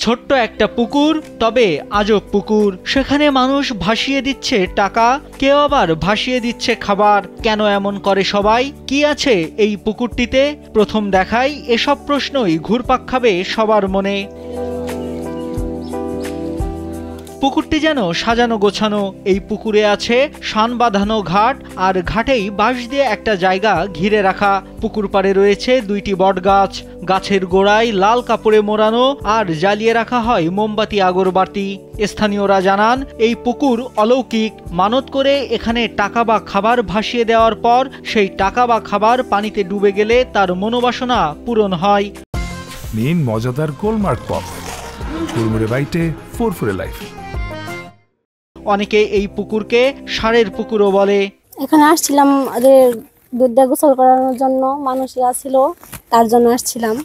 ছোট্ট একটা পুকুর, তবে আজব পুকুর। সেখানে মানুষ ভাসিয়ে দিচ্ছে টাকা, কেউ আবার ভাসিয়ে দিচ্ছে খাবার। কেন এমন করে সবাই? কি আছে এই পুকুরটিতে? প্রথম দেখায় এসব প্রশ্নই ঘুরপাক খাবে সবার মনে। পুকুরটি যেন সাজানো গোছানো। এই পুকুরে আছে শান বাঁধানো ঘাট, আর ঘাটেই বাঁশ দিয়ে একটা জায়গা ঘিরে রাখা। পুকুর পাড়ে রয়েছে দুইটি বটগাছ, গাছের গোড়ায় লাল কাপড়ে মোড়ানো আর জ্বালিয়ে রাখা হয় মোমবাতি আগরবাতি। স্থানীয়রা জানান এই পুকুর অলৌকিক। মানত করে এখানে টাকা বা খাবার ভাসিয়ে দেওয়ার পর সেই টাকা বা খাবার পানিতে ডুবে গেলে তার মনোবাসনা পূরণ হয়। নিন মজাদার গোলমার্ক পপ, কুড়মুড়ে বাইটে ফুরফুরে লাইফ। অনেকে এই পুকুরকে ষাঁড়ের পুকুরও বলে। এখানে আসছিলাম দুধ গোসল করানোর জন্য, মানুষই আসছিল, তার জন্য আসছিলাম।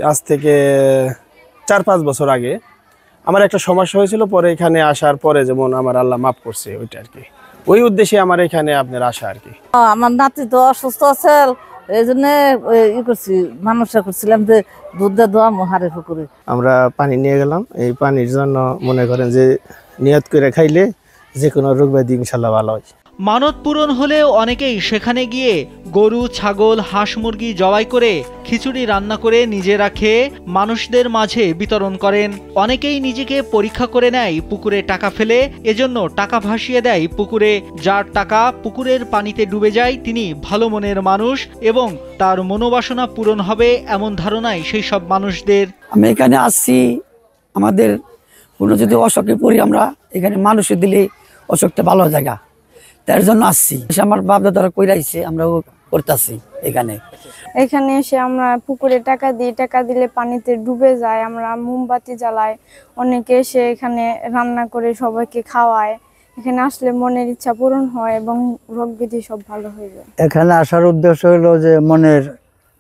আজ থেকে 4-5 বছর আগে আমার একটা সমস্যা হয়েছিল, পরে এখানে আসার পরে যেমন আমার আল্লাহ মাফ করছে, ওইটা আর কি, ওই উদ্দেশ্যে আমার এখানে আপনার আসা আর কি। আমার নাতি তো অসুস্থ আছে, এই জন্য করছি, মানুষরা করছিলাম যে দুধ দেওয়া হাড়ের পুকুরে। আমরা পানি নিয়ে গেলাম, এই পানির জন্য মনে করেন যে নিয়ত করে খাইলে যে কোনো রোগ ব্যাধি ইনশাল্লাহ ভালো হয়। মানত পূরণ হলেও অনেকেই সেখানে গিয়ে গরু, ছাগল, হাঁস, মুরগি জবাই করে খিচুড়ি রান্না করে নিজেরা খেয়ে মানুষদের মাঝে বিতরণ করেন। অনেকেই নিজেকে পরীক্ষা করে নেয় পুকুরে টাকা ফেলে, এজন্য টাকা ভাসিয়ে দেয় পুকুরে। যার টাকা পুকুরের পানিতে ডুবে যায় তিনি ভালো মনের মানুষ এবং তার মনোবাসনা পূরণ হবে এমন ধারণাই সেই সব মানুষদের। আমি এখানে আসছি, আমাদের কোনো যদি অসুখে পড়ি আমরা এখানে মানুষে দিলে অসুখটা ভালো জায়গা, তার জন্য আসছি। আমার বাপ দাদারা কইরা আইছে, আমরাও করতেছি এখানে। এখানে এসে আমরা পুকুরে টাকা দিই, টাকা দিলে পানিতে ডুবে যায়, আমরা মোমবাতি জ্বালাই। অনেকে এসে এখানে রান্না করে সবাইকে খাওয়ায়। এখানে আসলে মনের ইচ্ছা পূরণ হয় এবং রোগ ব্যাধি সব ভালো হয়ে যায়। এখানে আসার উদ্দেশ্য হলো যে মনের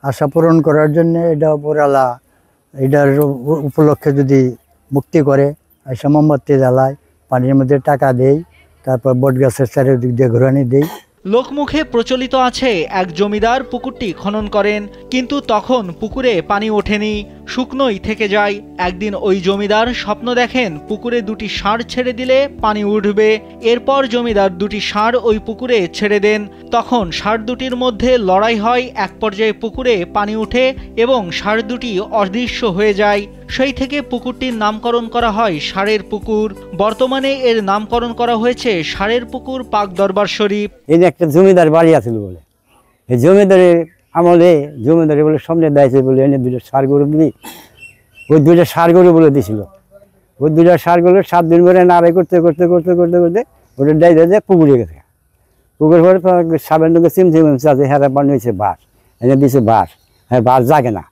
আশা পূরণ করার জন্য। এটা উপরালা এটার উপলক্ষে যদি মুক্তি করে, এসে মোমবাতি জ্বালায়, পানির মধ্যে টাকা দেই, তারপর বট গাছের চারিদিক দিয়ে ঘুরানি দেই। লোকমুখে প্রচলিত আছে এক জমিদার পুকুরটি খনন করেন, কিন্তু তখন পুকুরে পানি ওঠেনি, শুকনোই থেকে যায়। একদিন ওই জমিদার স্বপ্ন দেখেন পুকুরে দুটি ষাঁড় ছেড়ে দিলে পানি উঠবে। এরপর জমিদার দুটি ষাঁড় ওই পুকুরে ছেড়ে দেন। তখন ষাঁড় দুটির মধ্যে লড়াই হয়। এক পর্যায়ে পুকুরে পানি উঠে এবং ষাঁড় দুটি অদৃশ্য হয়ে যায়। সেই থেকে পুকুরটির নামকরণ করা হয় ষাঁড়ের পুকুর। বর্তমানে এর নামকরণ করা হয়েছে ষাঁড়ের পুকুর পাক দরবার শরীফ। এই একটা জমিদার বাড়ি আছিল বলে, এই জমিদারের আমলে জমিদারি বলে সামনে দায়িত্ব বলে এনে দুটো ষাঁড় গরু দিই, ওই দুইটা ষাঁড় গরু বলে দিছিল। ওই দুইটা ষাঁড় গরু 7 দিন করে নাড়াই করতে করতে করতে করতে করতে ওটা দায়িত্ব দিয়ে পুকুরে গেছে। পুকুর পরে সাবেন লোকে চিমচিম আছে, হ্যাঁ পানি হয়েছে বাস, এনে দিয়েছে বাস, হ্যাঁ বাস জাগে না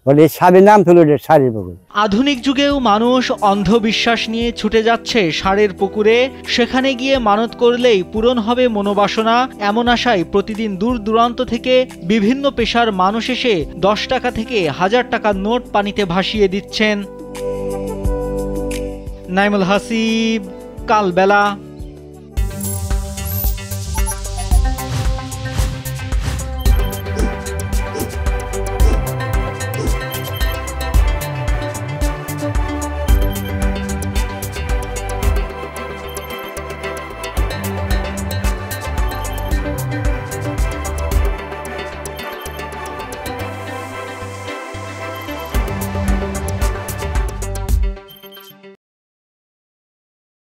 বলে সাবের নাম তুলে ষাঁড়ের পুকুর। আধুনিক যুগেও মানুষ অন্ধবিশ্বাস নিয়ে ছুটে যাচ্ছে ষাঁড়ের পুকুরে। সেখানে গিয়ে মানত করলেই পূরণ হবে মনোবাসনা, এমন আশায় প্রতিদিন দূর দূরান্ত থেকে বিভিন্ন পেশার মানুষ এসে 10 টাকা থেকে 1000 টাকার নোট পানিতে ভাসিয়ে দিচ্ছেন। নাইমুল হাসিব, কালবেলা।